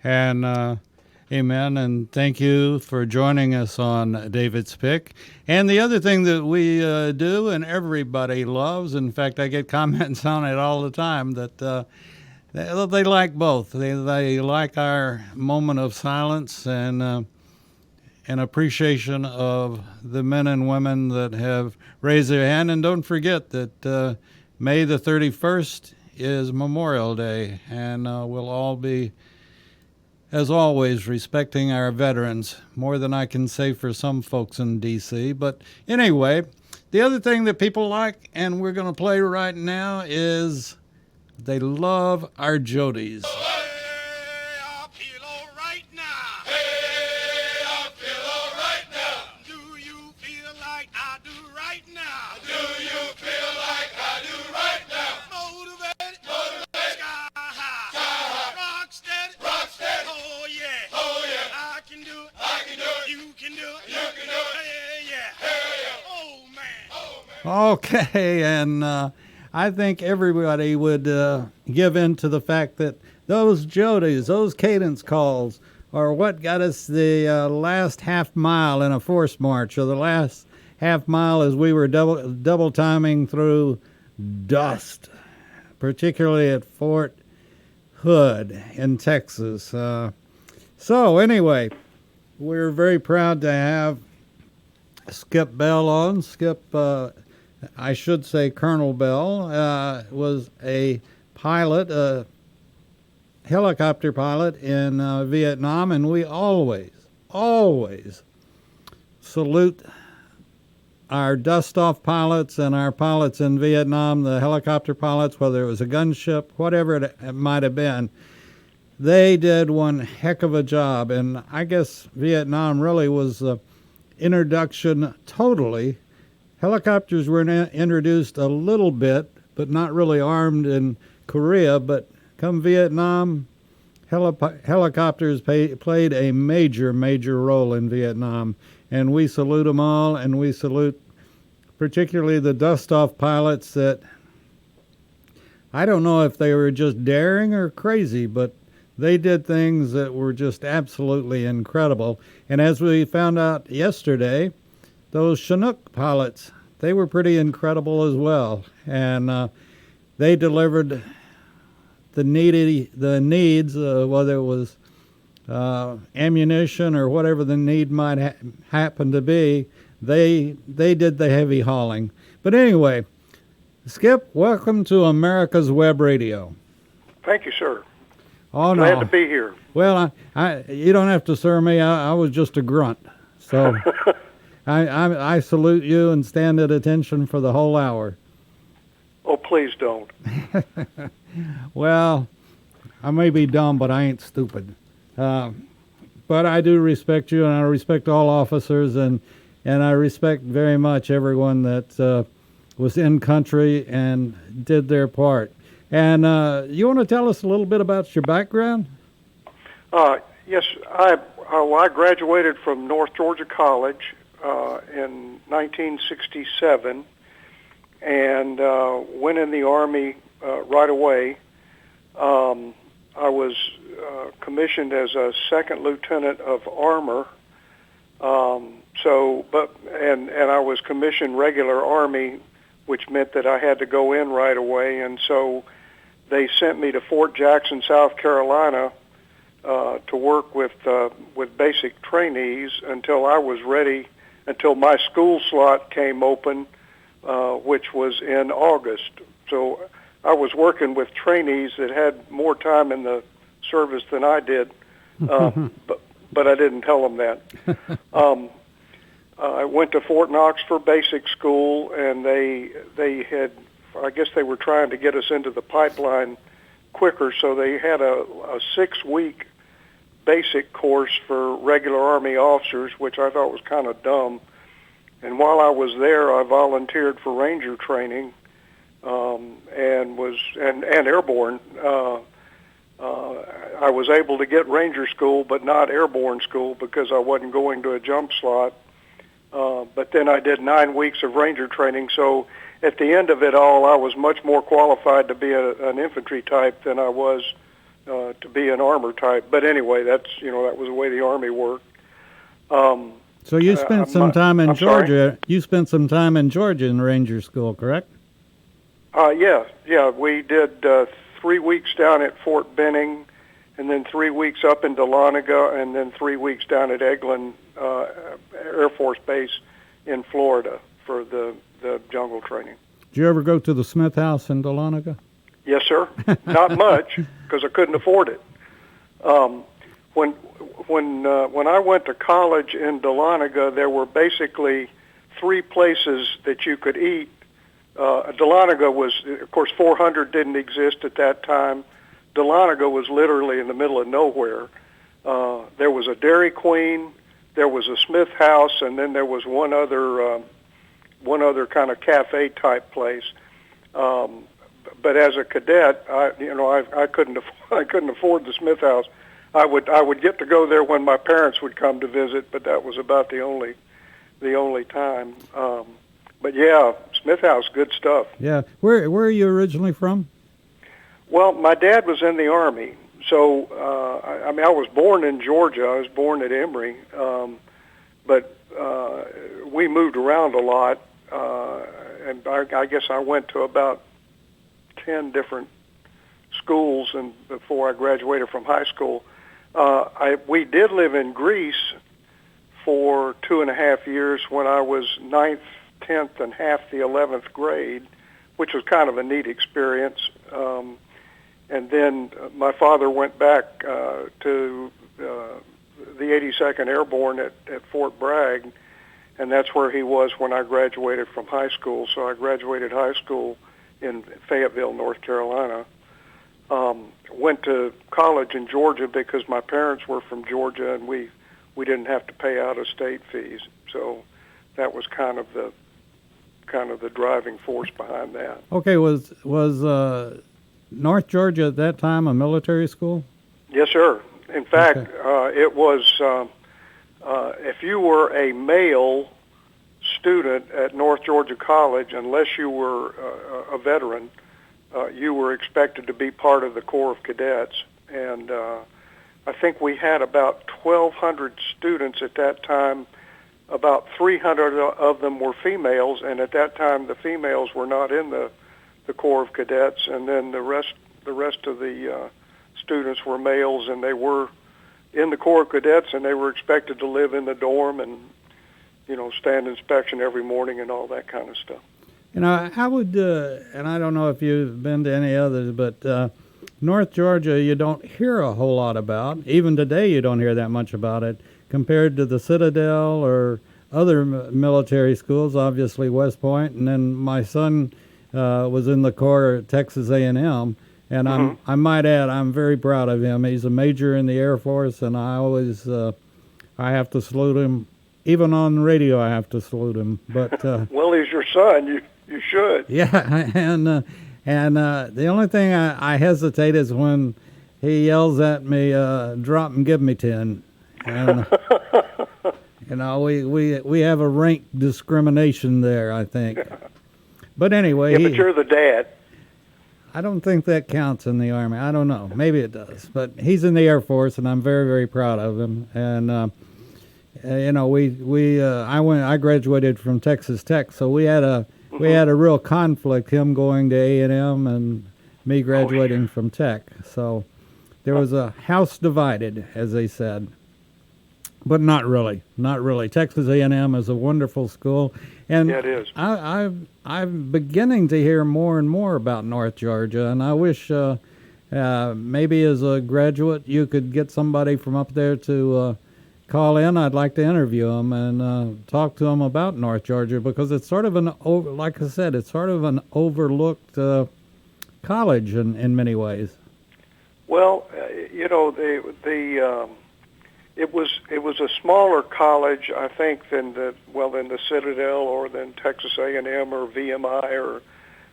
And amen. And thank you for joining us on David's Pick. And the other thing that we do and everybody loves, in fact, I get comments on it all the time, that they like both. They like our moment of silence and an appreciation of the men and women that have raised their hand. And don't forget that May the 31st is Memorial Day, and we'll all be, as always, respecting our veterans, more than I can say for some folks in D.C. But anyway, the other thing that people like, and we're going to play right now, is they love our Jodies. Okay, and I think everybody would give in to the fact that those Jodies, those cadence calls, are what got us the last half mile in a force march, or the last half mile as we were double timing through dust, particularly at Fort Hood in Texas. So anyway, we're very proud to have Skip Bell on. Skip, I should say Colonel Bell, was a pilot, a helicopter pilot in Vietnam, and we always salute our dust-off pilots and our pilots in Vietnam, the helicopter pilots, whether it was a gunship, whatever it might have been. They did one heck of a job, and I guess Vietnam really was the introduction totally. Helicopters were introduced a little bit, but not really armed in Korea. But come Vietnam, helicopters played a major role in Vietnam. And we salute them all, and we salute particularly the dust-off pilots that, I don't know if they were just daring or crazy, but they did things that were just absolutely incredible. And as we found out yesterday, those Chinook pilots, they were pretty incredible as well. And they delivered the needs, whether it was ammunition or whatever the need might happen to be. They did the heavy hauling. But anyway, Skip, welcome to America's Web Radio. Thank you, sir. Oh, no. Glad to be here. Well, you don't have to sir me. I was just a grunt. So I salute you and stand at attention for the whole hour. Oh, please don't. Well, I may be dumb, but I ain't stupid. But I do respect you, and I respect all officers, and I respect very much everyone that was in country and did their part. And you want to tell us a little bit about your background? Yes, I graduated from North Georgia College in 1967 and went in the Army right away. I was commissioned as a second lieutenant of armor. And I was commissioned regular Army, which meant that I had to go in right away. And so they sent me to Fort Jackson, South Carolina, to work with basic trainees until I was ready, until my school slot came open, which was in August. So I was working with trainees that had more time in the service than I did, but I didn't tell them that. I went to Fort Knox for basic school, and they had, I guess they were trying to get us into the pipeline quicker, so they had a 6-week basic course for regular Army officers, which I thought was kind of dumb. And while I was there, I volunteered for Ranger training, and airborne. I was able to get Ranger school, but not airborne school because I wasn't going to a jump slot. But then I did 9 weeks of Ranger training, so at the end of it all, I was much more qualified to be an infantry type than I was to be an armor type. But anyway, that was the way the Army worked. So you spent some time in I'm sorry? Georgia. You spent some time in Georgia in Ranger School, correct? Yeah. We did 3 weeks down at Fort Benning, and then 3 weeks up in Dahlonega, and then 3 weeks down at Eglin Air Force Base in Florida for the jungle training. Did you ever go to the Smith House in Dahlonega? Yes, sir. Not much, because I couldn't afford it. When I went to college in Dahlonega, there were basically 3 places that you could eat. Dahlonega was, of course, 400 didn't exist at that time. Dahlonega was literally in the middle of nowhere. There was a Dairy Queen, there was a Smith House, and then there was one other kind of cafe type place. But as a cadet, I couldn't afford the Smith House. I would get to go there when my parents would come to visit, but that was about the only time. But yeah, Smith House, good stuff. Yeah. Where are you originally from? Well, my dad was in the Army, so I was born in Georgia. I was born at Emory, but we moved around a lot, and I guess I went to about 10 different schools and before I graduated from high school. We did live in Greece for 2.5 years when I was 9th, 10th, and half the 11th grade, which was kind of a neat experience. And then my father went back to the 82nd Airborne at Fort Bragg, and that's where he was when I graduated from high school. So I graduated high school in Fayetteville, North Carolina. Went to college in Georgia because my parents were from Georgia, and we didn't have to pay out-of-state fees. So that was kind of the driving force behind that. Okay, was North Georgia at that time a military school? Yes, sir. In fact, it was, if you were a male student at North Georgia College, unless you were a veteran, you were expected to be part of the Corps of Cadets. And I think we had about 1,200 students at that time. About 300 of them were females, and at that time the females were not in the Corps of Cadets, and then the rest of the students were males, and they were in the Corps of Cadets, and they were expected to live in the dorm and stand inspection every morning and all that kind of stuff. I would, and I don't know if you've been to any others, but North Georgia you don't hear a whole lot about. Even today you don't hear that much about it compared to the Citadel or other military schools, obviously West Point, and then my son was in the Corps at Texas A&M, and Mm-hmm. I might add I'm very proud of him. He's a major in the Air Force, and I always I have to salute him. Even on radio, I have to salute him. But well, he's your son. You should. Yeah, and the only thing I hesitate is when he yells at me, "Drop and give me 10." And we have a rank discrimination there, I think. But anyway, Yeah, but you're the dad. I don't think that counts in the Army. I don't know. Maybe it does. But he's in the Air Force, and I'm very, very proud of him. And I graduated from Texas Tech, so we had a real conflict. Him going to A&M and me graduating from Tech. So there was a house divided, as they said. But not really. Texas A&M is a wonderful school, and Yeah, it is. I'm beginning to hear more and more about North Georgia, and I wish maybe as a graduate you could get somebody from up there to call in. I'd like to interview them and talk to them about North Georgia because it's sort of like I said, it's sort of an overlooked college in many ways. Well, it was a smaller college, I think, than the Citadel or than Texas A&M or VMI or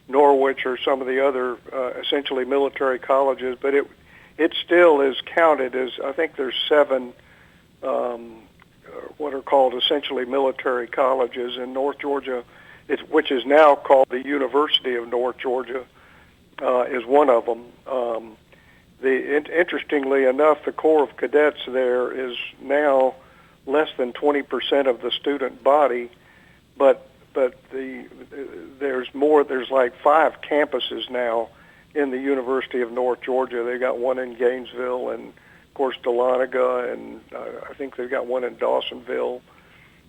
Norwich or some of the other essentially military colleges. But it still is counted as, I think there's 7 what are called essentially military colleges in North Georgia, which is now called the University of North Georgia, is one of them. Interestingly enough, the Corps of Cadets there is now less than 20% of the student body, but there's more. There's like 5 campuses now in the University of North Georgia. They got one in Gainesville, and of course Dahlonega, and I think they've got one in Dawsonville.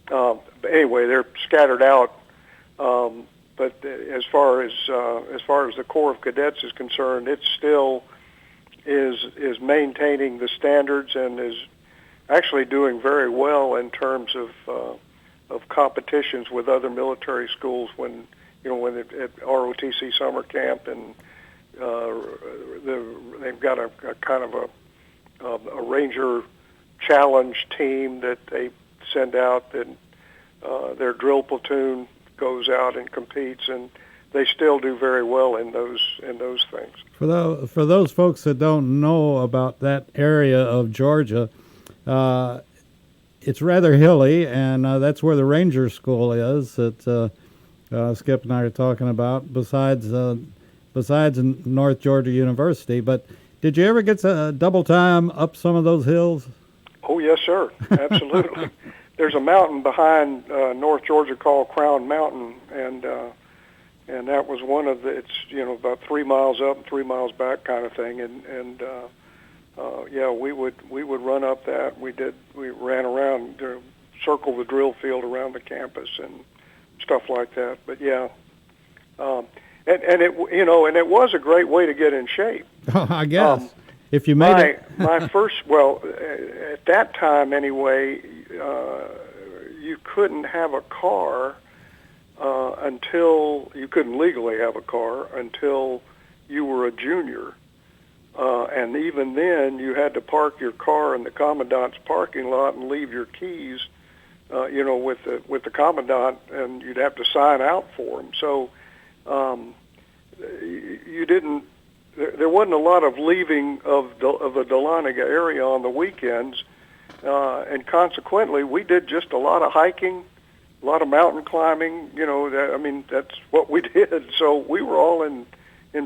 But anyway, they're scattered out. But as far as the Corps of Cadets is concerned, it still is maintaining the standards and is actually doing very well in terms of competitions with other military schools when at ROTC summer camp, and they've got a kind of a Ranger challenge team that they send out, and their drill platoon goes out and competes, and they still do very well in those things. For those folks that don't know about that area of Georgia, it's rather hilly, and that's where the Ranger School is that Skip and I are talking about, besides North Georgia University. But did you ever get to double time up some of those hills? Oh, yes, sir. Absolutely. There's a mountain behind North Georgia called Crown Mountain, and that was one of the. It's about 3 miles up and 3 miles back kind of thing, and yeah, we would run up that. We ran around, circle the drill field around the campus and stuff like that. But yeah, and it was a great way to get in shape. I guess if you made it. My first, at that time anyway, you couldn't have a car until you couldn't legally have a car until you were a junior. And even then, you had to park your car in the commandant's parking lot and leave your keys, with the commandant, and you'd have to sign out for him. So you didn't. There wasn't a lot of leaving of the Dahlonega area on the weekends, and consequently, we did just a lot of hiking, a lot of mountain climbing. That's what we did. So we were all in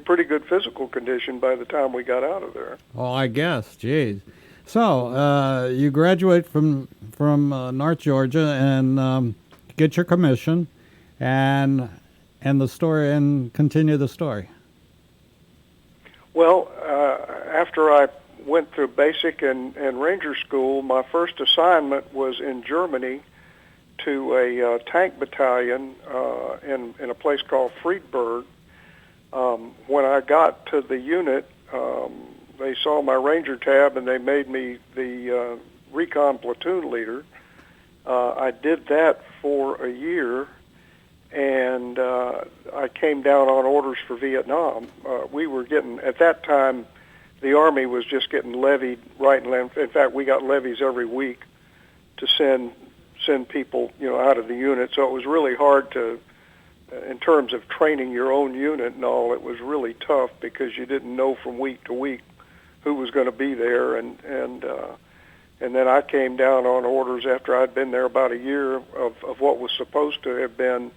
pretty good physical condition by the time we got out of there. Oh, I guess. Geez. So you graduate from North Georgia and get your commission, and the story, and continue the story. Well, after I went through basic and Ranger school, my first assignment was in Germany to a tank battalion in a place called Friedberg. When I got to the unit, they saw my Ranger tab and they made me the recon platoon leader. I did that for a year, and I came down on orders for Vietnam. We were getting, at that time, the Army was just getting levied right and left. In fact, we got levies every week to send people, out of the unit. So it was really hard to, in terms of training your own unit and all, it was really tough because you didn't know from week to week who was going to be there. And then I came down on orders after I'd been there about a year of what was supposed to have been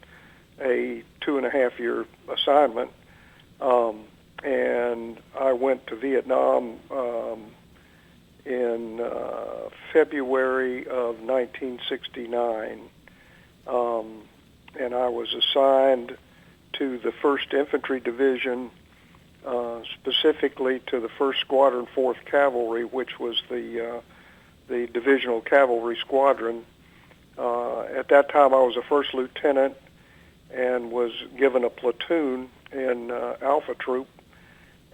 a 2.5-year assignment. And I went to Vietnam in February of 1969. And I was assigned to the 1st Infantry Division, specifically to the 1st Squadron, 4th Cavalry, which was the Divisional Cavalry Squadron. At that time, I was a first lieutenant and was given a platoon in Alpha Troop,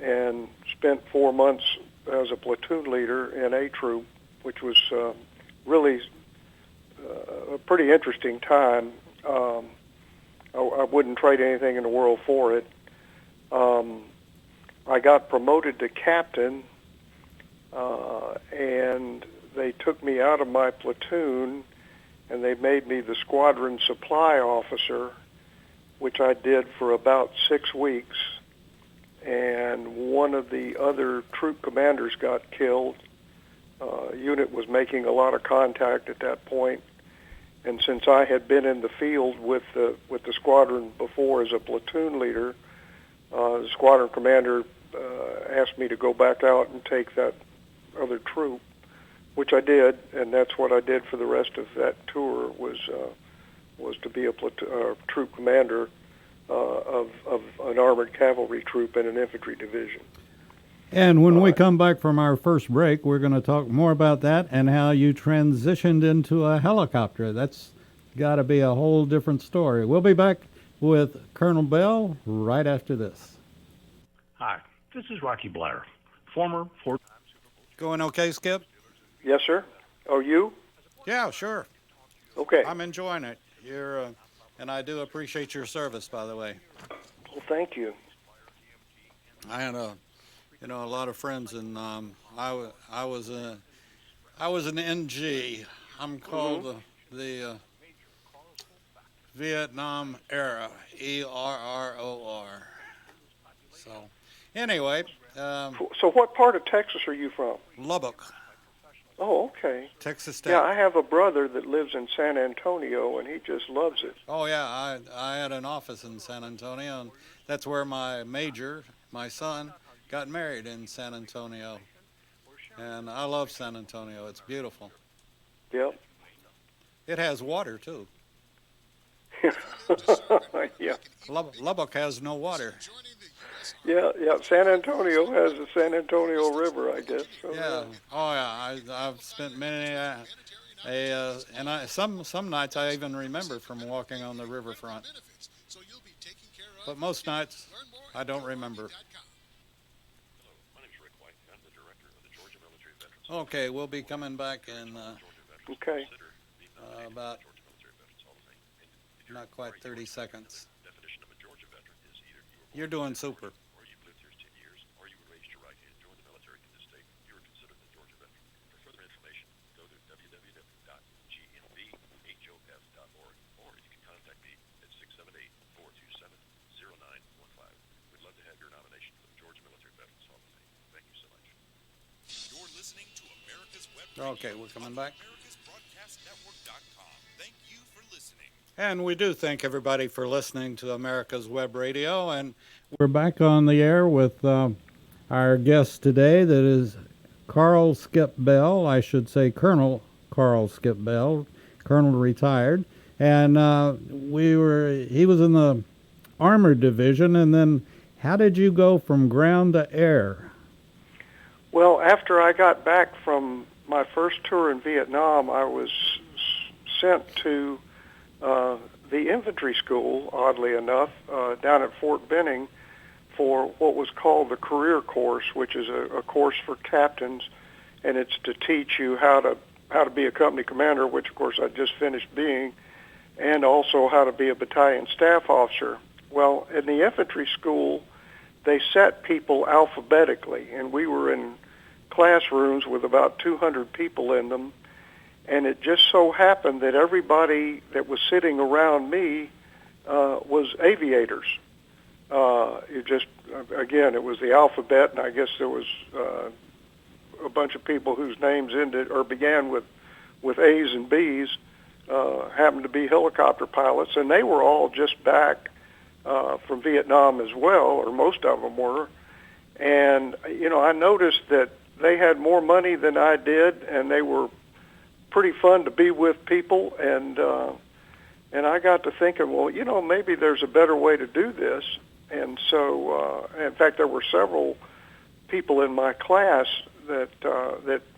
and spent 4 months as a platoon leader in A Troop, which was really a pretty interesting time. I wouldn't trade anything in the world for it. I got promoted to captain, and they took me out of my platoon, and they made me the squadron supply officer, which I did for about 6 weeks. And one of the other troop commanders got killed. Unit was making a lot of contact at that point. And since I had been in the field with the squadron before as a platoon leader, the squadron commander asked me to go back out and take that other troop, which I did, and that's what I did for the rest of that tour was to be a troop commander of an armored cavalry troop in an infantry division. And when we come back from our first break, we're going to talk more about that and how you transitioned into a helicopter. That's got to be a whole different story. We'll be back with Colonel Bell right after this. Hi, this is Rocky Blair, former Fort. Going okay, Skip? Yes, sir. Are you? Yeah, sure. Okay. I'm enjoying it. And I do appreciate your service, by the way. Well, thank you. I had a lot of friends, and I was an NG. I'm called the Vietnam era, ERROR. So, anyway. So what part of Texas are you from? Lubbock. Oh, okay. Texas State. Yeah, I have a brother that lives in San Antonio, and he just loves it. Oh, yeah. I had an office in San Antonio, and that's where my son, got married in San Antonio. And I love San Antonio. It's beautiful. Yep. It has water, too. Yeah. Lubbock has no water. Yeah. San Antonio has the San Antonio River, I guess. So, yeah. Oh, yeah. I've spent many, some nights I even remember from walking on the riverfront. But most nights I don't remember. Okay, we'll be coming back in about not quite 30 seconds. You're doing super. Okay, we're coming back. Thank you for listening. And we do thank everybody for listening to America's Web Radio. And we're back on the air with our guest today, that is Carl Skip Bell. I should say Colonel Carl Skip Bell, Colonel retired. And he was in the Armored Division. And then how did you go from ground to air? Well, after I got back from my first tour in Vietnam, I was sent to the infantry school, oddly enough, down at Fort Benning for what was called the career course, which is a course for captains, and it's to teach you how to be a company commander, which of course I just finished being, and also how to be a battalion staff officer. Well, in the infantry school, they set people alphabetically, and we were in classrooms with about 200 people in them, and it just so happened that everybody that was sitting around me was aviators. It was the alphabet, and I guess there was a bunch of people whose names ended or began with A's and B's, happened to be helicopter pilots, and they were all just back from Vietnam as well, or most of them were. And, I noticed that they had more money than I did, and they were pretty fun to be with people. And I got to thinking, well, maybe there's a better way to do this. And so, in fact, there were several people in my class that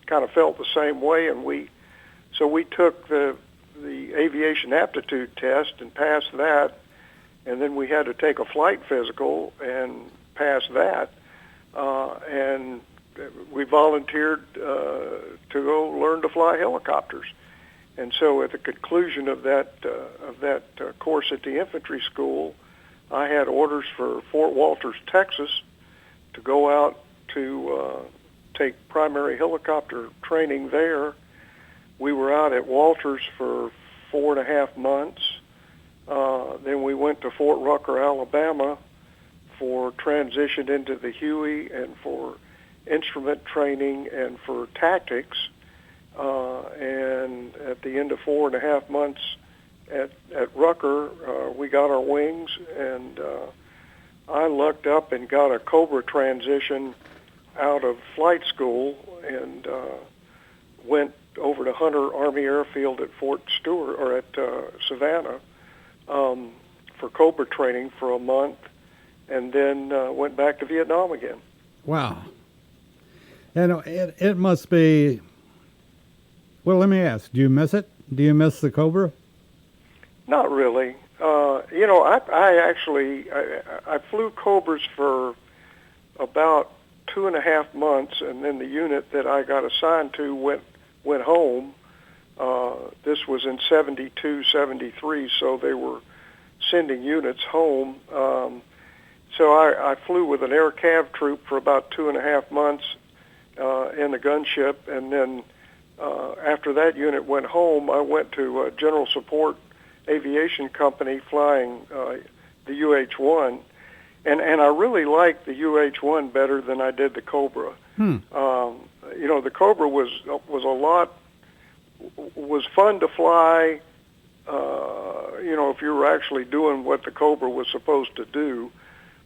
kind of felt the same way, and we took the aviation aptitude test and passed that, and then we had to take a flight physical and pass that, and we volunteered to go learn to fly helicopters. And so at the conclusion of that course at the infantry school, I had orders for Fort Walters, Texas, to go out to take primary helicopter training there. We were out at Walters for 4.5 months. Then we went to Fort Rucker, Alabama for transition into the Huey and for instrument training and for tactics. And at the end of 4.5 months at Rucker, we got our wings, and I lucked up and got a Cobra transition out of flight school and went over to Hunter Army Airfield at Fort Stewart or at Savannah for Cobra training for a month, and then went back to Vietnam again. Wow. And it must be. Well, let me ask: do you miss it? Do you miss the Cobra? Not really. I actually flew Cobras for about 2.5 months, and then the unit that I got assigned to went home. This was in 72, 73, so they were sending units home. So I flew with an air cav troop for about 2.5 months in the gunship, and then after that unit went home, I went to a General Support Aviation Company flying the UH-1, and I really liked the UH-1 better than I did the Cobra. The Cobra was fun to fly. If you were actually doing what the Cobra was supposed to do,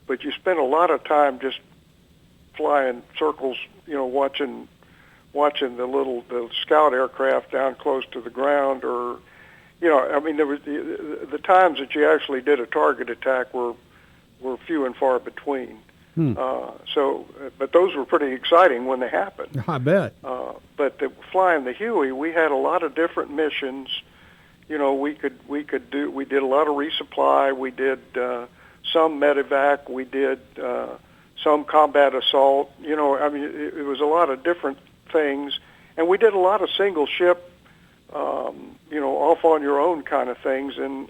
but you spent a lot of time just flying circles, watching the scout aircraft down close to the ground, or there was the times that you actually did a target attack were few and far between. But those were pretty exciting when they happened. I bet. But flying the Huey, we had a lot of different missions. We did a lot of resupply. We did some medevac. We did some combat assault. It was a lot of different things, and we did a lot of single ship, off on your own kind of things. And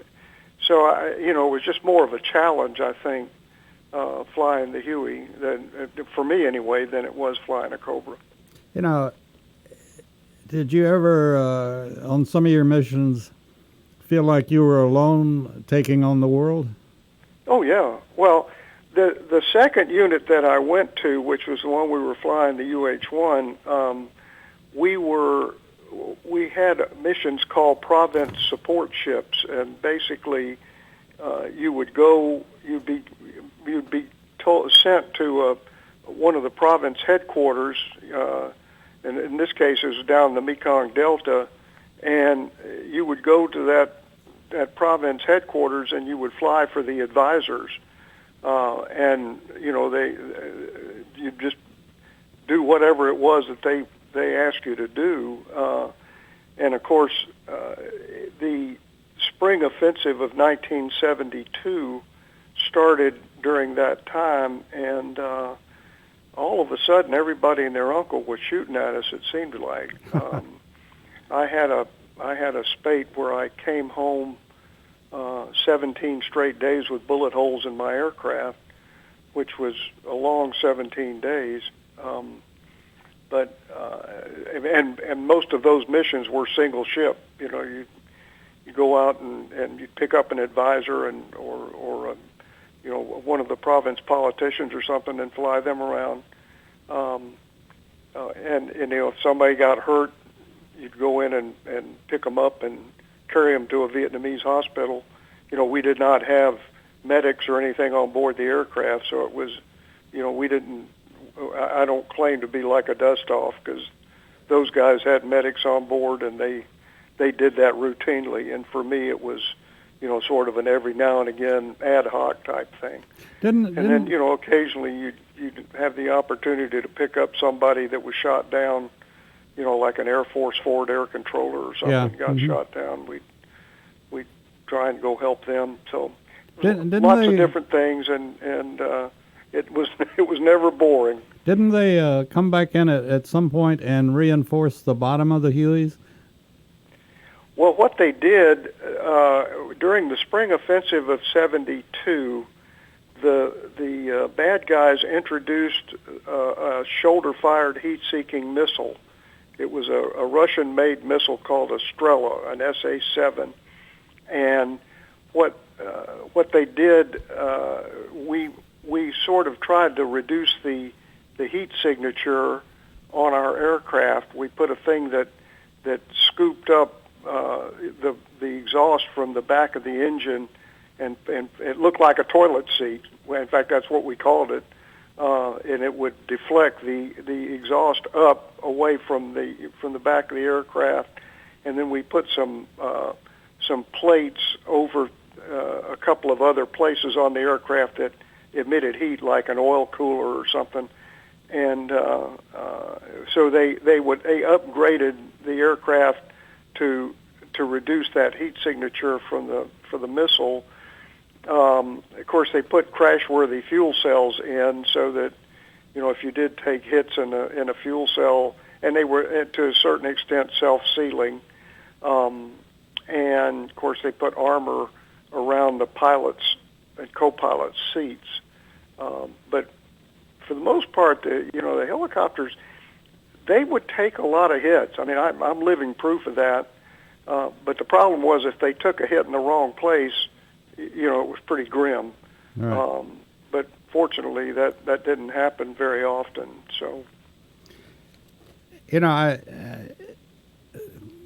so it was just more of a challenge, I think, flying the Huey, for me anyway, than it was flying a Cobra. Did you ever, on some of your missions, feel like you were alone taking on the world? Oh, yeah. Well, the second unit that I went to, which was the one we were flying, the UH-1, we had missions called province support ships, and basically you'd be sent to one of the province headquarters, and in this case it was down the Mekong Delta, and you would go to that province headquarters and you would fly for the advisors, and you just do whatever it was that they asked you to do, and of course the spring offensive of 1972 started during that time, and all of a sudden everybody and their uncle was shooting at us, it seemed like. I had a spate where I came home 17 straight days with bullet holes in my aircraft, which was a long 17 days. And most of those missions were single ship. You go out and you pick up an advisor or one of the province politicians or something and fly them around. And if somebody got hurt, you'd go in and pick them up and carry them to a Vietnamese hospital. We did not have medics or anything on board the aircraft, so it was, we didn't. I don't claim to be like a dust-off, because those guys had medics on board and they did that routinely. And for me, it was, sort of an every now and again ad hoc type thing. And then, occasionally you'd have the opportunity to pick up somebody that was shot down, like an Air Force forward air controller or something got shot down. We'd try and go help them. So lots of different things, and it was never boring. Didn't they come back in at some point and reinforce the bottom of the Hueys? Well, what they did during the spring offensive of '72, the bad guys introduced a shoulder-fired heat-seeking missile. It was a Russian-made missile called a Strela, an SA-7, and what they did, we sort of tried to reduce the heat signature on our aircraft. We put a thing that scooped up the exhaust from the back of the engine, and it looked like a toilet seat, Well, in fact, that's what we called it, and it would deflect the exhaust up away from the back of the aircraft, and then we put some plates over a couple of other places on the aircraft that emitted heat, like an oil cooler or something, and so they upgraded the aircraft to reduce that heat signature for the missile. Of course, they put crash-worthy fuel cells in so that, if you did take hits in a fuel cell, and they were to a certain extent self-sealing, and of course they put armor around the pilots' and co-pilots' seats. But for the most part, the helicopters, they would take a lot of hits. I mean, I'm living proof of that. But the problem was if they took a hit in the wrong place, it was pretty grim. Right. But fortunately, that didn't happen very often. So,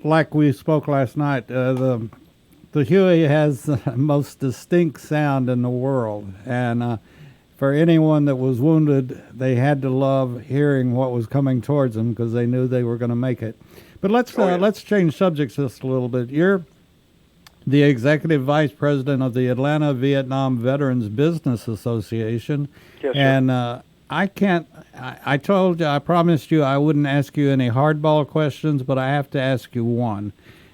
like we spoke last night, the Huey has the most distinct sound in the world, and for anyone that was wounded, they had to love hearing what was coming towards them because they knew they were going to make it. But let's change subjects just a little bit. You're the executive vice president of the Atlanta Vietnam Veterans Business Association. Yes, sir. And I told you, I promised you I wouldn't ask you any hardball questions, but I have to ask you one.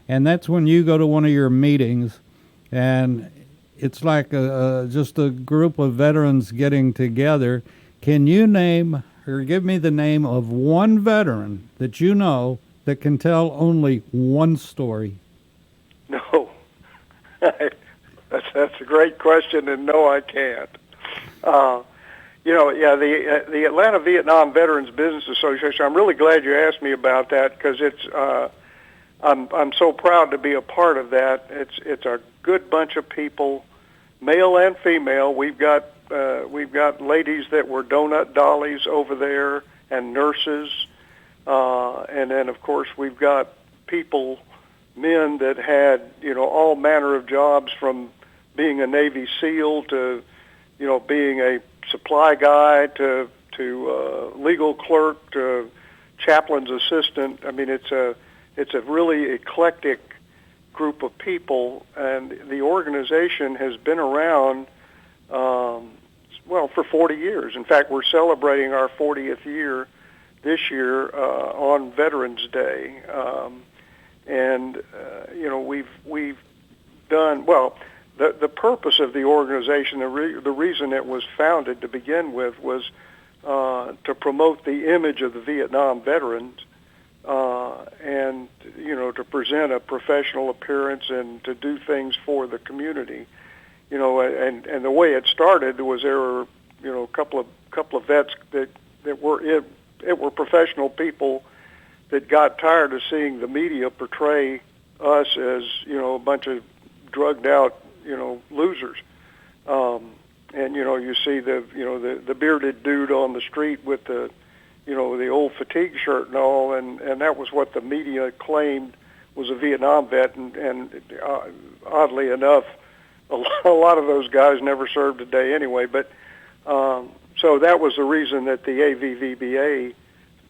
And that's when you go to one of your meetings and it's like just a group of veterans getting together. Can you name or give me the name of one veteran that you know that can tell only one story? No. That's a great question, and no, I can't. The Atlanta Vietnam Veterans Business Association, I'm really glad you asked me about that because it's I'm so proud to be a part of that. It's a good bunch of people, male and female. We've got ladies that were donut dollies over there and nurses, and then of course we've got men that had all manner of jobs, from being a Navy SEAL to being a supply guy to legal clerk to chaplain's assistant. I mean, it's a really eclectic group of people, and the organization has been around for 40 years. In fact, we're celebrating our 40th year this year on Veterans Day, and we've done well. The purpose of the organization, the reason it was founded to begin with, was to promote the image of the Vietnam veterans, and to present a professional appearance and to do things for the community. And the way it started was there were a couple of vets that were professional people that got tired of seeing the media portray us as a bunch of drugged out losers. And you see the bearded dude on the street with the the old fatigue shirt and all, and that was what the media claimed was a Vietnam vet, and oddly enough, a lot of those guys never served a day anyway. But so that was the reason that the AVVBA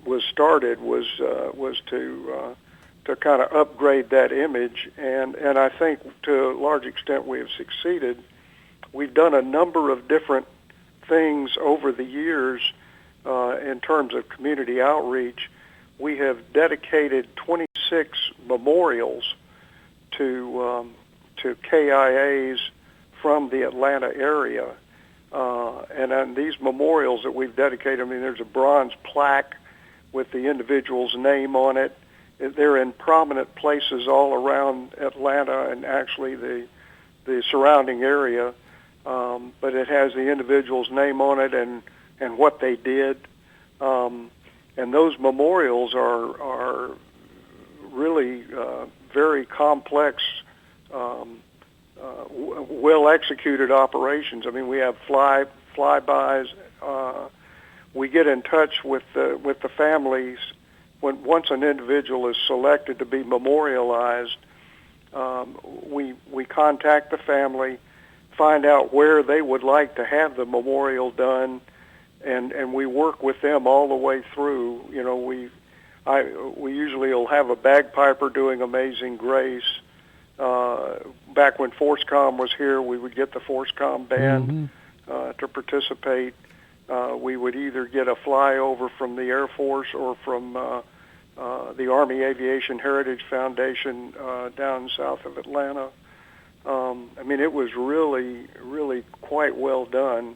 was started, was to kind of upgrade that image, and I think to a large extent we have succeeded. We've done a number of different things over the years in terms of community outreach. We have dedicated 26 memorials to KIAs from the Atlanta area, and on these memorials that we've dedicated, I mean, there's a bronze plaque with the individual's name on it. They're in prominent places all around Atlanta and actually the surrounding area, but it has the individual's name on it and what they did. And those memorials are really very complex, well-executed operations. I mean, we have flybys. We get in touch with the families once an individual is selected to be memorialized. We contact the family, find out where they would like to have the memorial done, and we work with them all the way through. You know, we usually will have a bagpiper doing Amazing Grace. Back when Forcecom was here, we would get the Forcecom band to participate. We would either get a flyover from the Air Force or from the Army Aviation Heritage Foundation down south of Atlanta. I mean, it was really, really quite well done.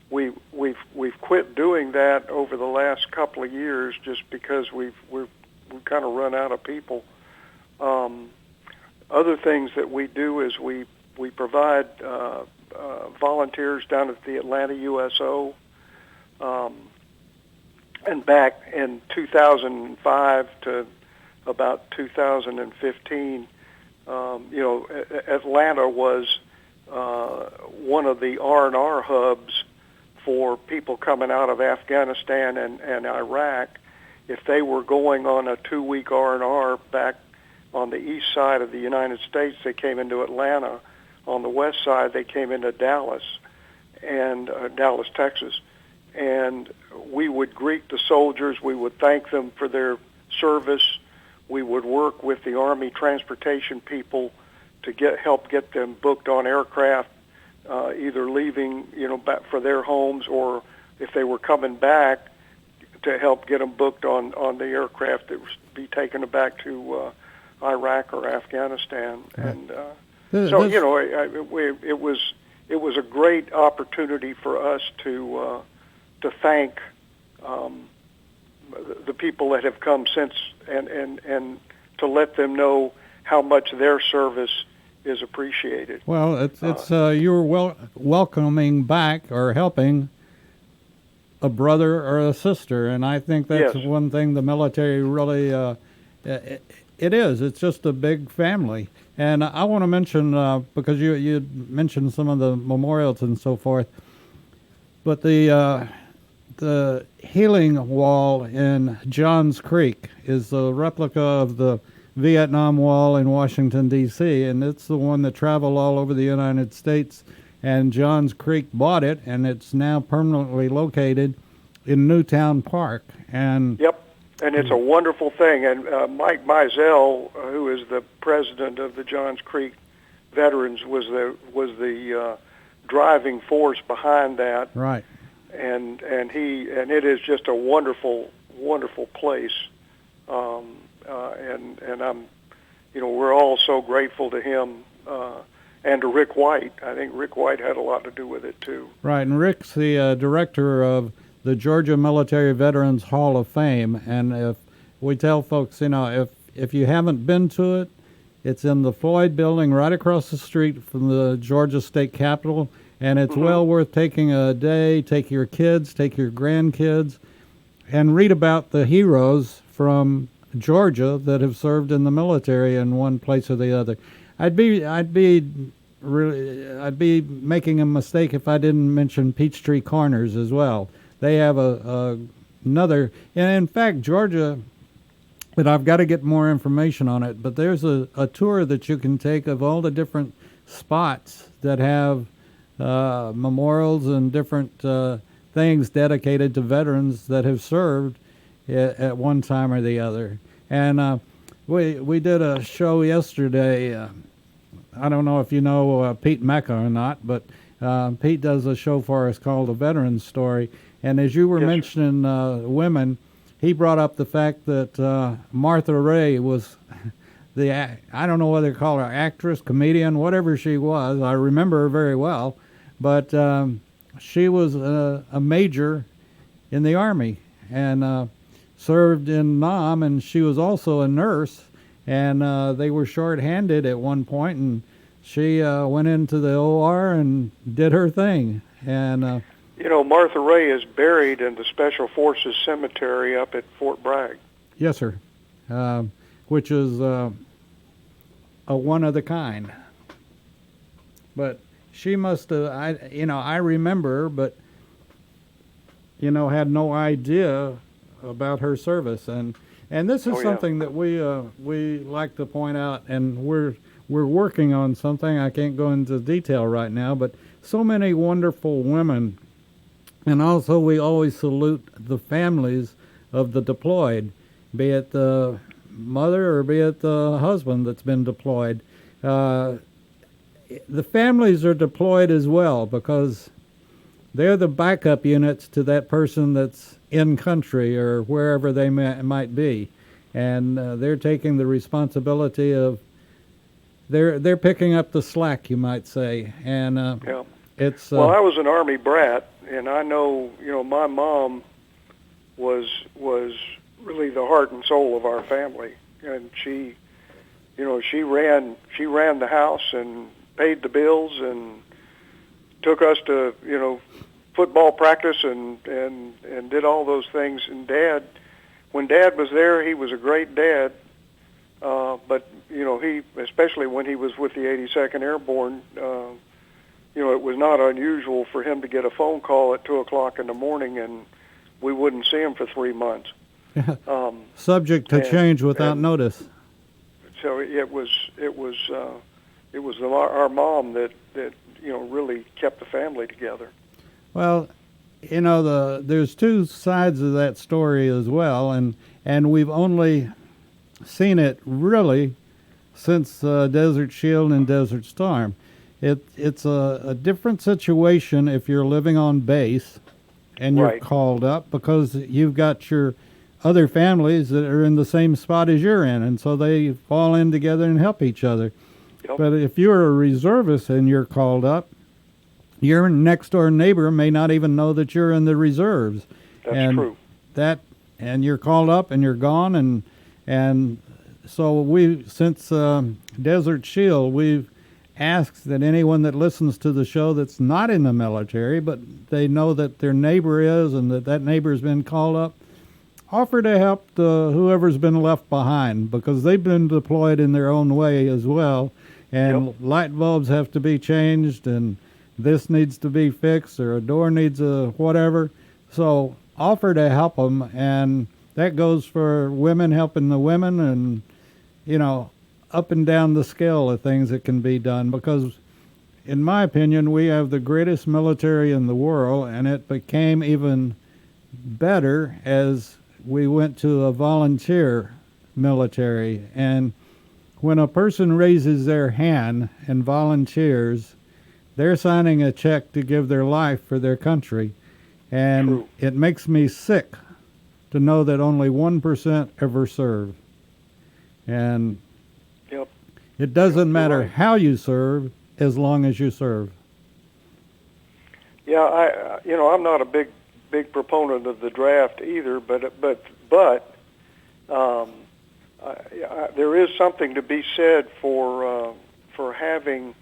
We've quit doing that over the last couple of years just because we've kind of run out of people. Other things that we do is we provide volunteers down at the Atlanta USO. And back in 2005 to about 2015, Atlanta was one of the R&R hubs for people coming out of Afghanistan and Iraq. If they were going on a 2-week R&R back on the east side of the United States, they came into Atlanta. On the west side, they came into Dallas, and Dallas, Texas. And we would greet the soldiers. We would thank them for their service. We would work with the Army transportation people to help get them booked on aircraft, either leaving, back for their homes, or if they were coming back, to help get them booked on the aircraft that was be taken back to Iraq or Afghanistan. And so, it was a great opportunity for us to thank the people that have come since, and to let them know how much their service is appreciated. Well, it's you're welcoming back or helping a brother or a sister, and I think that's one thing the military really it is. It's just a big family. And I want to mention, because you mentioned some of the memorials and so forth, but the healing wall in Johns Creek is a replica of the Vietnam Wall in Washington, D.C., and it's the one that traveled all over the United States, and Johns Creek bought it, and it's now permanently located in Newtown Park. And yep. And it's a wonderful thing. And Mike Mizell, who is the president of the Johns Creek Veterans, was the driving force behind that. Right. And it is just a wonderful place. And I'm, we're all so grateful to him and to Rick White. I think Rick White had a lot to do with it too. Right. And Rick's the director of the Georgia Military Veterans Hall of Fame, and if we tell folks, if you haven't been to it, it's in the Floyd Building right across the street from the Georgia State Capitol, and it's well worth taking a day. Take your kids, take your grandkids, and read about the heroes from Georgia that have served in the military in one place or the other. I'd be making a mistake if I didn't mention Peachtree Corners as well. They have another, and in fact, Georgia, but I've got to get more information on it, but there's a tour that you can take of all the different spots that have memorials and different things dedicated to veterans that have served at one time or the other. And we did a show yesterday. I don't know if you know Pete Mecca or not, but Pete does a show for us called The Veterans Story. And as you were mentioning women, he brought up the fact that Martha Ray was I don't know whether to call her actress, comedian, whatever she was. I remember her very well. But she was a major in the Army and served in Nam, and she was also a nurse. And they were short-handed at one point, and she went into the OR and did her thing. And Martha Ray is buried in the Special Forces Cemetery up at Fort Bragg. Yes, sir. Which is a one of the kind. But she must have, I remember, but, had no idea about her service. And this is something that we like to point out, and we're we're working on something. I can't go into detail right now, but so many wonderful women. And also, we always salute the families of the deployed, be it the mother or be it the husband that's been deployed. The families are deployed as well because they're the backup units to that person that's in country or wherever they might be. And they're taking the responsibility of, they're picking up the slack, you might say. And Yeah. it's... Well, I was an Army brat, and I know, my mom was really the heart and soul of our family, and she ran the house and paid the bills and took us to football practice and did all those things. And when Dad was there, he was a great dad, but he, especially when he was with the 82nd Airborne, it was not unusual for him to get a phone call at 2:00 in the morning, and we wouldn't see him for 3 months. Subject to change without notice. So it was our mom that really kept the family together. Well, there's two sides of that story as well, and we've only seen it really since Desert Shield and Desert Storm. It's a different situation if you're living on base and you're Right. called up, because you've got your other families that are in the same spot as you're in, and so they fall in together and help each other. Yep. But if you're a reservist and you're called up, your next door neighbor may not even know that you're in the reserves. That's true. And you're called up and you're gone, and so since Desert Shield, we've asked that anyone that listens to the show that's not in the military, but they know that their neighbor is and that neighbor's been called up, offer to help whoever's been left behind, because they've been deployed in their own way as well, and Yep. light bulbs have to be changed, and this needs to be fixed, or a door needs whatever. So offer to help them, and that goes for women helping the women, and up and down the scale of things that can be done, because in my opinion, we have the greatest military in the world, and it became even better as we went to a volunteer military. And when a person raises their hand and volunteers, they're signing a check to give their life for their country. And True. It makes me sick to know that only 1% ever serve. And Yep. it doesn't You're matter right. how you serve, as long as you serve. Yeah, I'm not a big proponent of the draft either, but there is something to be said for having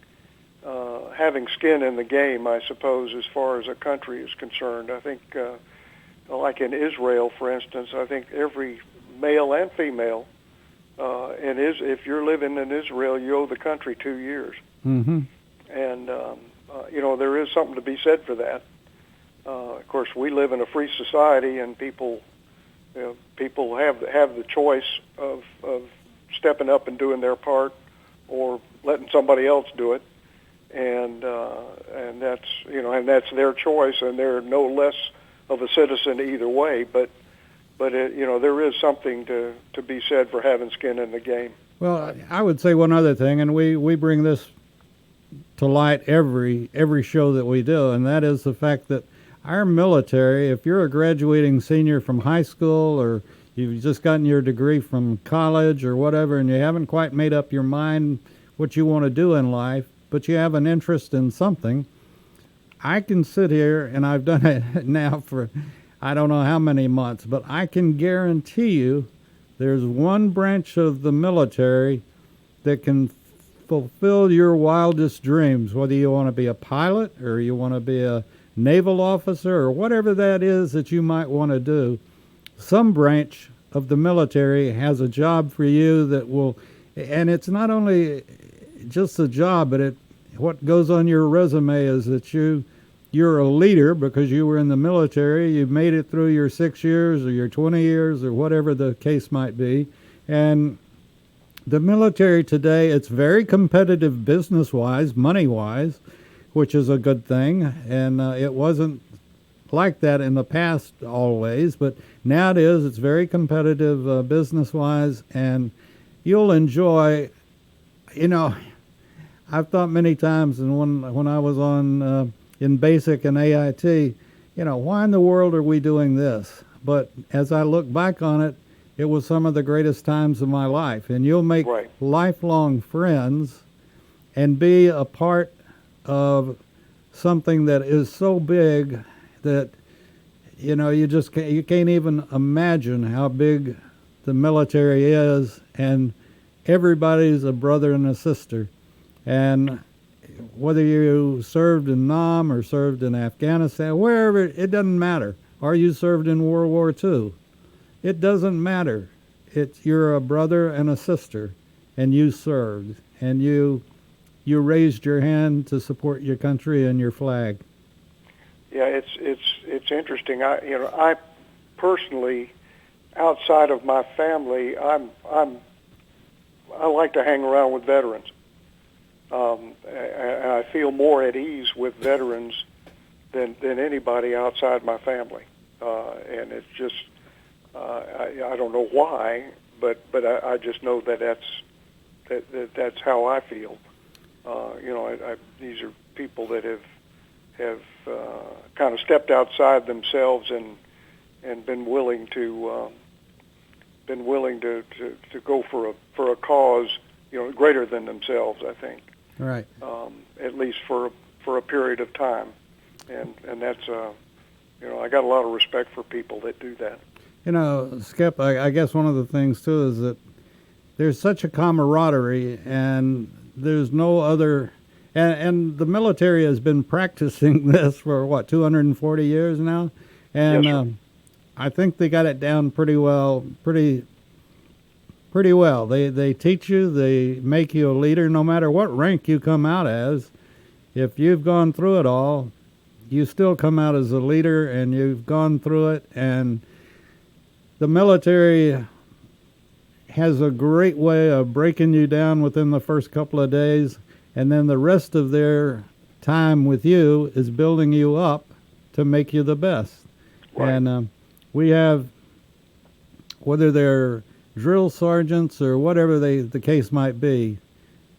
skin in the game, I suppose, as far as a country is concerned. I think, like in Israel, for instance, I think every male and female, and if you're living in Israel, you owe the country 2 years. Mm-hmm. And there is something to be said for that. Of course, we live in a free society, and people have the choice of stepping up and doing their part, or letting somebody else do it, and that's their choice, and they're no less of a citizen either way. But there is something to be said for having skin in the game. Well, I would say one other thing, and we bring this to light every show that we do, and that is the fact that our military, if you're a graduating senior from high school, or you've just gotten your degree from college or whatever, and you haven't quite made up your mind what you want to do in life, but you have an interest in something, I can sit here, and I've done it now for I don't know how many months, but I can guarantee you there's one branch of the military that can fulfill your wildest dreams, whether you want to be a pilot or you want to be a naval officer or whatever that is that you might want to do. Some branch of the military has a job for you that will, and it's not only just a job, but what goes on your resume is that you're a leader because you were in the military. You've made it through your 6 years or your 20 years or whatever the case might be. And the military today, it's very competitive business-wise, money-wise, which is a good thing, and it wasn't like that in the past always, but now it is. It's very competitive business-wise, and you'll enjoy, you know, I've thought many times, and when I was on in basic and AIT, why in the world are we doing this? But as I look back on it, it was some of the greatest times of my life, and you'll make Right. lifelong friends and be a part of something that is so big that you can't even imagine how big the military is, and everybody's a brother and a sister. And whether you served in Nam or served in Afghanistan, wherever, it doesn't matter. Or you served in World War II. It doesn't matter. You're a brother and a sister, and you served, and you raised your hand to support your country and your flag. Yeah, it's interesting. I personally, outside of my family, I like to hang around with veterans. And I feel more at ease with veterans than anybody outside my family. And it's just I don't know why, but I just know that's how I feel. These are people that have kind of stepped outside themselves and been willing to go for a cause greater than themselves. I think. Right. At least for a period of time, and that's I got a lot of respect for people that do that. Skip, I guess one of the things too is that there's such a camaraderie, and there's no other. And the military has been practicing this for 240 years now, and Yes, sir. I think they got it down pretty well. Pretty well. They teach you. They make you a leader, no matter what rank you come out as. If you've gone through it all, you still come out as a leader, and you've gone through it. And the military has a great way of breaking you down within the first couple of days, and then the rest of their time with you is building you up to make you the best. Right. And we have, whether they're drill sergeants or whatever the case might be,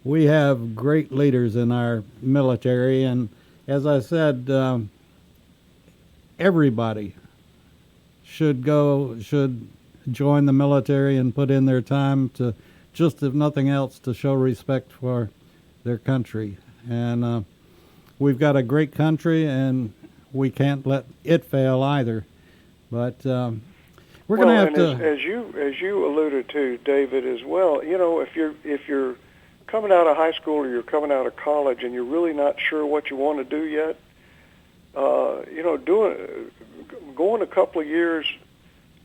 we have great leaders in our military. And as I said, everybody should join the military and put in their time to, just if nothing else, to show respect for their country. And we've got a great country, and we can't let it fail either. But we're going to have to. As you alluded to, David, as well. If you're coming out of high school or you're coming out of college and you're really not sure what you want to do yet, going a couple of years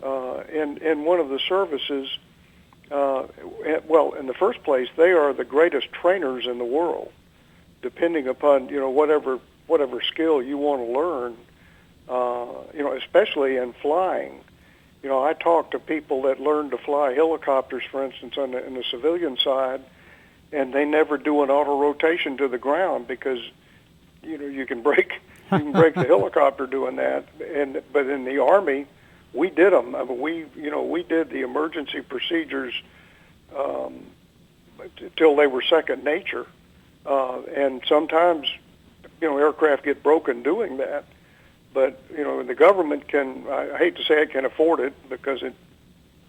in one of the services. Well, in the first place, they are the greatest trainers in the world, depending upon whatever skill you want to learn. Especially in flying. I talk to people that learn to fly helicopters, for instance, in the civilian side, and they never do an auto rotation to the ground because you can break the helicopter doing that. But in the Army, we did them. I mean, we did the emergency procedures till they were second nature, and sometimes aircraft get broken doing that. But the government can. I hate to say it can afford it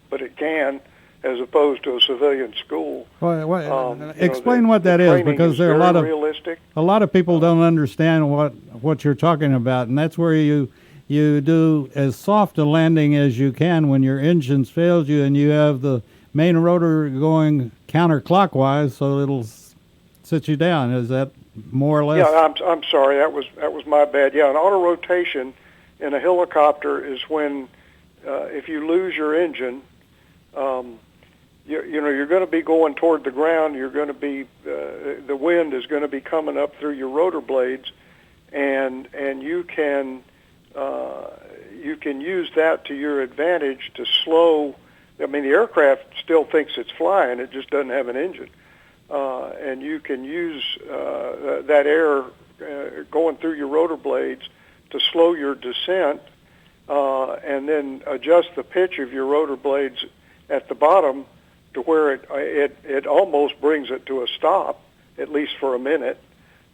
but it can, as opposed to a civilian school. Explain what that is, because there are a lot of people don't understand what you're talking about, and that's where you do as soft a landing as you can when your engines failed you and you have the main rotor going counterclockwise, so it'll sit you down. Is that more or less? Yeah, I'm sorry. That was my bad. Yeah, an auto rotation in a helicopter is when if you lose your engine, you're going to be going toward the ground. You're going to be the wind is going to be coming up through your rotor blades, and you can use that to your advantage to slow I mean, the aircraft still thinks it's flying. It just doesn't have an engine. And you can use that air going through your rotor blades to slow your descent, and then adjust the pitch of your rotor blades at the bottom to where it almost brings it to a stop, at least for a minute,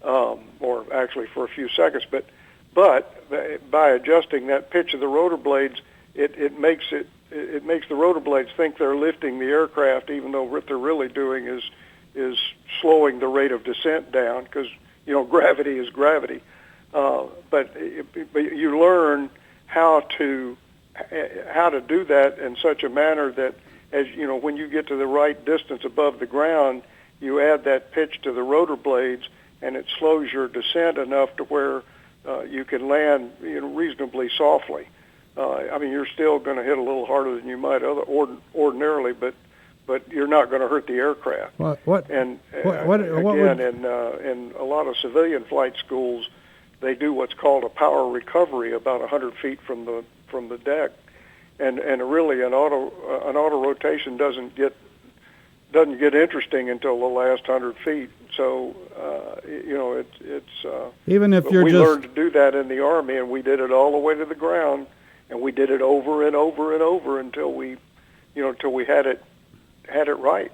or actually for a few seconds. But by adjusting that pitch of the rotor blades, it makes the rotor blades think they're lifting the aircraft, even though what they're really doing is slowing the rate of descent down, because gravity is gravity. But you learn how to do that in such a manner that, as when you get to the right distance above the ground, you add that pitch to the rotor blades, and it slows your descent enough to where you can land reasonably softly. I mean, you're still going to hit a little harder than you might ordinarily, but you're not going to hurt the aircraft. In a lot of civilian flight schools, they do what's called a power recovery about 100 feet from the deck, and really an auto rotation doesn't get interesting until the last 100 feet. So it's even if we learned to do that in the Army, and we did it all the way to the ground, and we did it over and over and over until we had it right.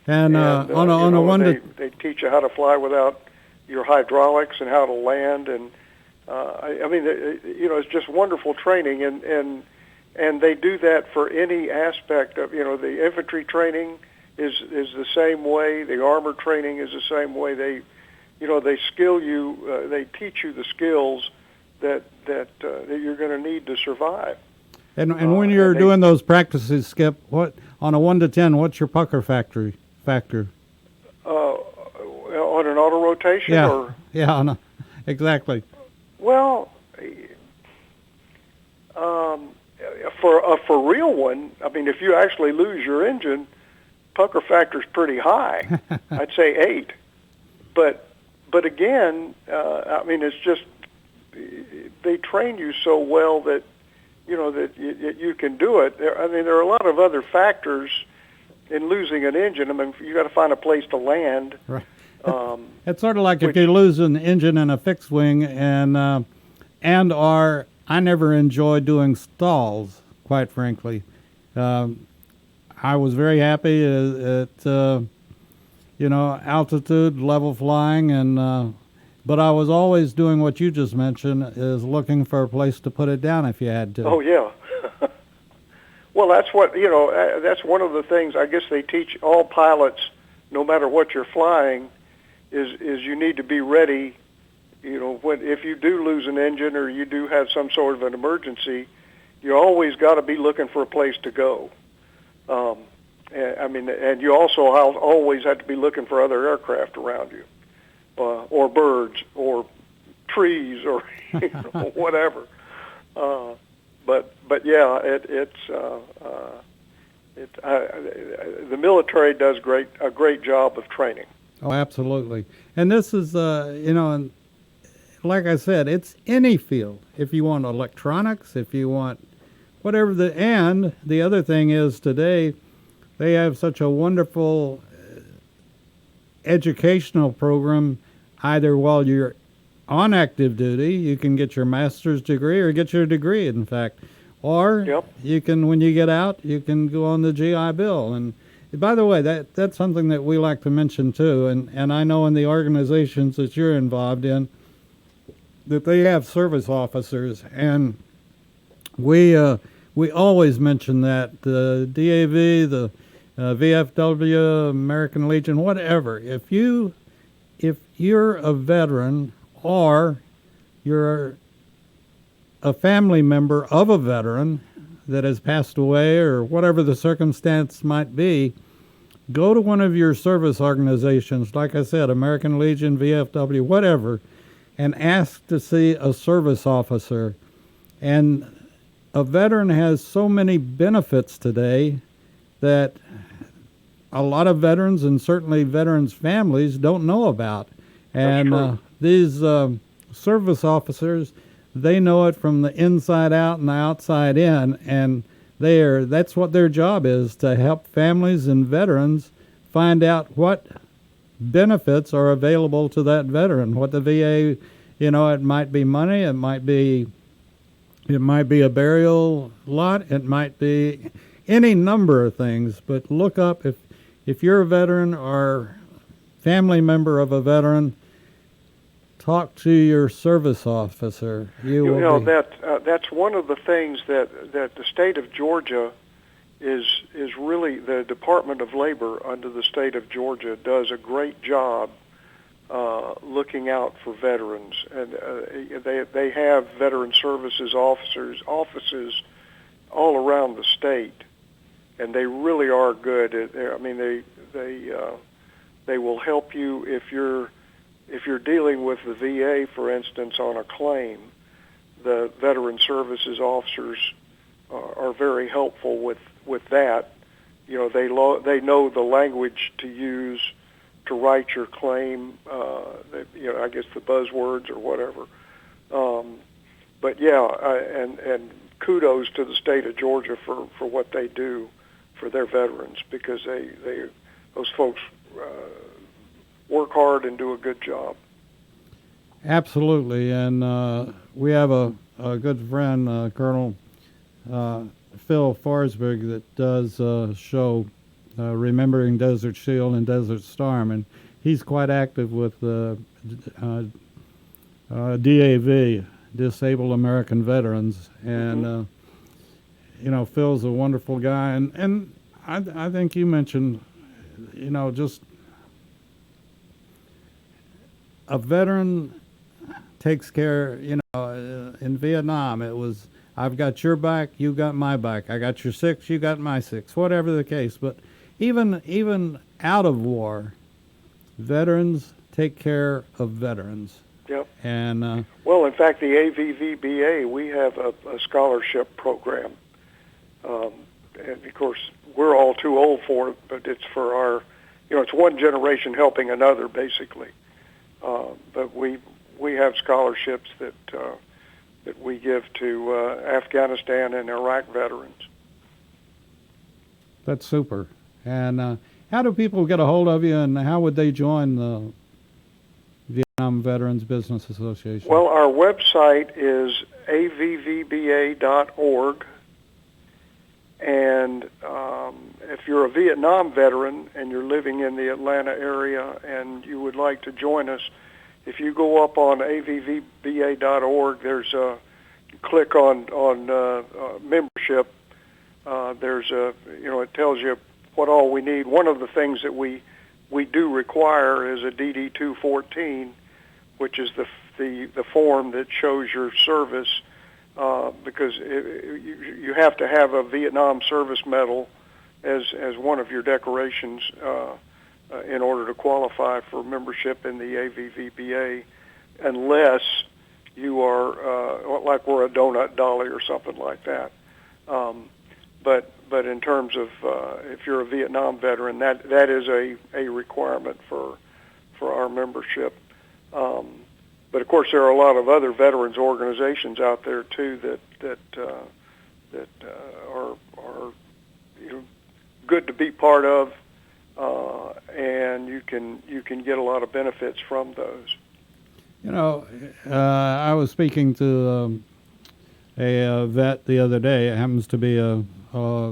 And they teach you how to fly without your hydraulics and how to land, and I mean, it's just wonderful training, and they do that for any aspect of the infantry training is the same way. The armor training is the same way. They skill you. They teach you the skills that you're going to need to survive. And when you're doing those practices, Skip, what on a 1 to 10, what's your pucker factor? On an auto rotation? Yeah, exactly. Well, for a real one, I mean, if you actually lose your engine, pucker factor's pretty high. I'd say 8. But again, I mean, it's just they train you so well that that you can do it. I mean, there are a lot of other factors in losing an engine. I mean, you got to find a place to land. Right. It's sort of like if you lose an engine in a fixed wing, I never enjoyed doing stalls, quite frankly. I was very happy at altitude, level flying, but I was always doing what you just mentioned, is looking for a place to put it down if you had to. Oh, yeah. Well, that's what, that's one of the things I guess they teach all pilots, no matter what you're flying, is you need to be ready, if you do lose an engine or you do have some sort of an emergency, you always got to be looking for a place to go. And you also always have to be looking for other aircraft around you, or birds, or trees, or whatever. But yeah, the military does a great job of training. Oh, absolutely. And this is, and like I said, it's any field. If you want electronics, if you want whatever and the other thing is today, they have such a wonderful educational program. Either while you're on active duty, you can get your master's degree or get your degree, in fact. Or you can, when you get out, you can go on the GI Bill. And by the way, that's something that we like to mention too. And I know in the organizations that you're involved in, that they have service officers. And we always mention that the DAV, the VFW, American Legion, whatever. If you're a veteran or you're a family member of a veteran that has passed away or whatever the circumstance might be, go to one of your service organizations, like I said, American Legion, VFW, whatever, and ask to see a service officer. And a veteran has so many benefits today that a lot of veterans and certainly veterans' families don't know about. And these service officers, they know it from the inside out and the outside in, and That's what their job is, to help families and veterans find out what benefits are available to that veteran. What the VA, it might be money, it might be a burial lot, it might be any number of things. But look up, if you're a veteran or family member of a veteran, talk to your service officer. That's one of the things that the state of Georgia is really, the Department of Labor under the state of Georgia does a great job looking out for veterans, and they have veteran services offices all around the state, and they really are good. They will help you if you're dealing with the VA, for instance, on a claim. The veteran services officers are very helpful with that. They know the language to use to write your claim. I guess the buzzwords or whatever. But yeah, and kudos to the state of Georgia for what they do for their veterans, because those folks work hard and do a good job. Absolutely, and we have a good friend, Colonel Phil Forsberg, that does a show, Remembering Desert Shield and Desert Storm, and he's quite active with DAV, Disabled American Veterans, and Phil's a wonderful guy, and I think you mentioned, just a veteran takes care. In Vietnam, it was, I've got your back, you got my back. I got your six, you got my six, whatever the case. But even out of war, veterans take care of veterans. Yep. And well, in fact, the AVVBA, we have a scholarship program, and of course we're all too old for it, but it's for our, it's one generation helping another, basically. But we have scholarships that we give to Afghanistan and Iraq veterans. That's super. And how do people get a hold of you, and how would they join the Vietnam Veterans Business Association? Well, our website is avvba.org, and if you're a Vietnam veteran and you're living in the Atlanta area and you would like to join us, if you go up on avvba.org, there's a click on membership. There's it tells you what all we need. One of the things that we do require is a DD-214, which is the form that shows your service, because you have to have a Vietnam Service Medal as one of your decorations in order to qualify for membership in the AVVBA, unless you are like we're a donut dolly or something like that. But in terms of if you're a Vietnam veteran, that is a requirement for our membership. But of course, there are a lot of other veterans organizations out there too that are good to be part of, and you can get a lot of benefits from those. I was speaking to a vet the other day. It happens to be a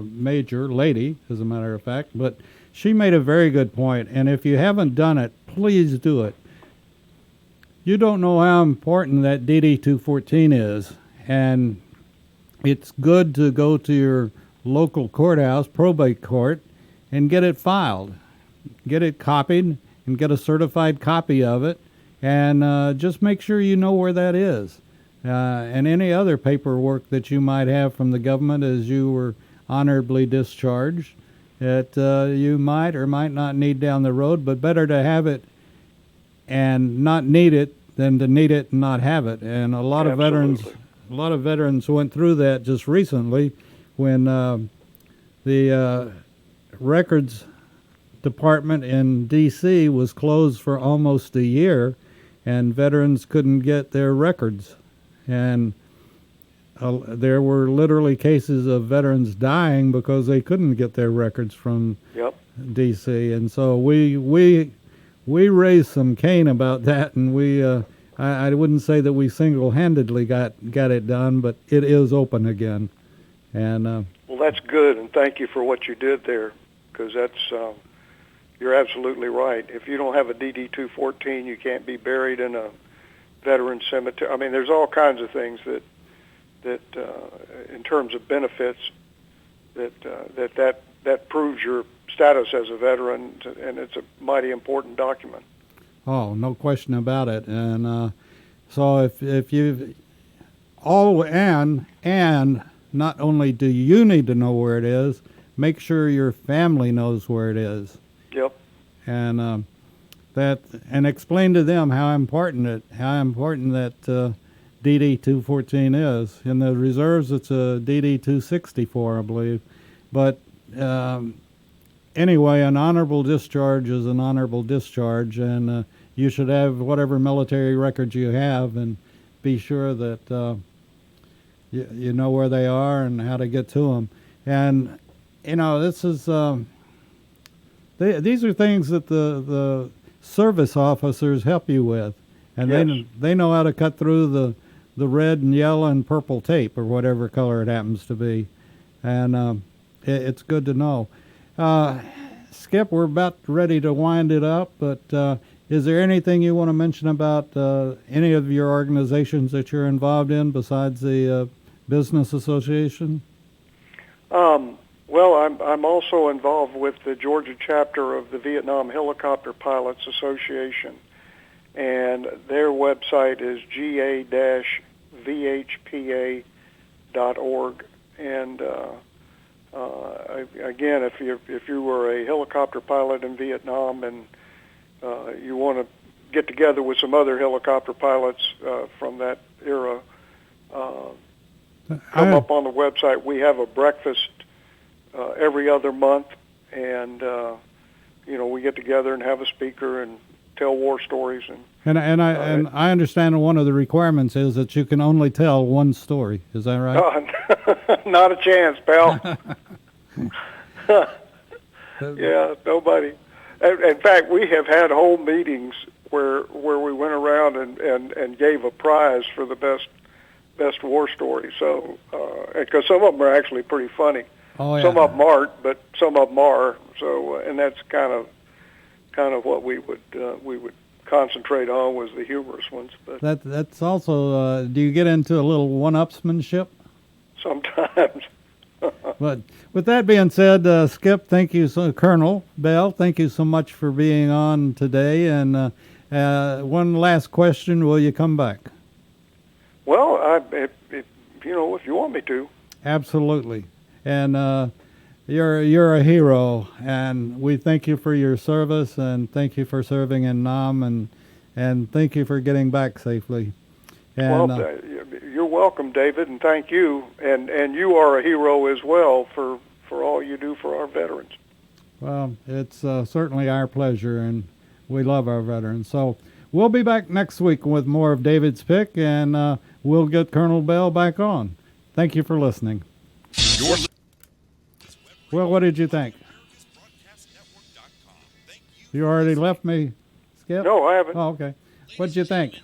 major lady, as a matter of fact, but she made a very good point, and if you haven't done it, please do it. You don't know how important that DD-214 is, and it's good to go to your local courthouse, probate court, and get it filed. Get it copied and get a certified copy of it, and just make sure you know where that is. And any other paperwork that you might have from the government as you were honorably discharged that you might or might not need down the road, but better to have it and not need it than to need it and not have it. And a lot of veterans went through that just recently when the records department in D.C. was closed for almost a year, and veterans couldn't get their records. And there were literally cases of veterans dying because they couldn't get their records from Yep. D.C. And so we raised some cane about that, and I wouldn't say that we single-handedly got it done, but it is open again. And well, that's good, and thank you for what you did there, because you're absolutely right. If you don't have a DD 214, you can't be buried in a veteran cemetery. I mean, there's all kinds of things that in terms of benefits, that proves your status as a veteran, and it's a mighty important document. oh, no question about it. And so if you and not only do you need to know where it is, make sure your family knows where it is. Yep. And and explain to them how important that DD 214 is. In the reserves, it's a DD 264, I believe. But anyway, an honorable discharge is an honorable discharge, and you should have whatever military records you have, and be sure that you know where they are and how to get to them. And this is these are things that the service officers help you with, and Yes. they know how to cut through the red and yellow and purple tape, or whatever color it happens to be, and it's good to know. Skip, we're about ready to wind it up, but is there anything you want to mention about any of your organizations that you're involved in besides the business association? Well, I'm also involved with the Georgia chapter of the Vietnam Helicopter Pilots Association, and their website is ga-vhpa.org. And again, if you were a helicopter pilot in Vietnam and you want to get together with some other helicopter pilots from that era, come up on the website. We have a breakfast every other month, and we get together and have a speaker and tell war stories. And I understand one of the requirements is that you can only tell one story. Is that right? Not a chance, pal. Yeah, nobody. In fact, we have had whole meetings where we went around and gave a prize for the best war story. So, because some of them are actually pretty funny. Oh, yeah. Some of them aren't, but some of them are. So, and that's kind of what we would concentrate on, was the humorous ones. But that's also. Do you get into a little one-upsmanship? Sometimes. But with that being said, Skip, thank you, Colonel Bell. Thank you so much for being on today. And one last question: will you come back? Well, if you want me to. Absolutely. And you're a hero, and we thank you for your service, and thank you for serving in Nam, and thank you for getting back safely. And, well, you're welcome, David, and thank you. And you are a hero as well for all you do for our veterans. Well, it's certainly our pleasure, and we love our veterans. So we'll be back next week with more of David's Pick, and we'll get Colonel Bell back on. Thank you for listening. Well, what did you think? You already left me, Skip? No, I haven't. Oh, okay. What did you think?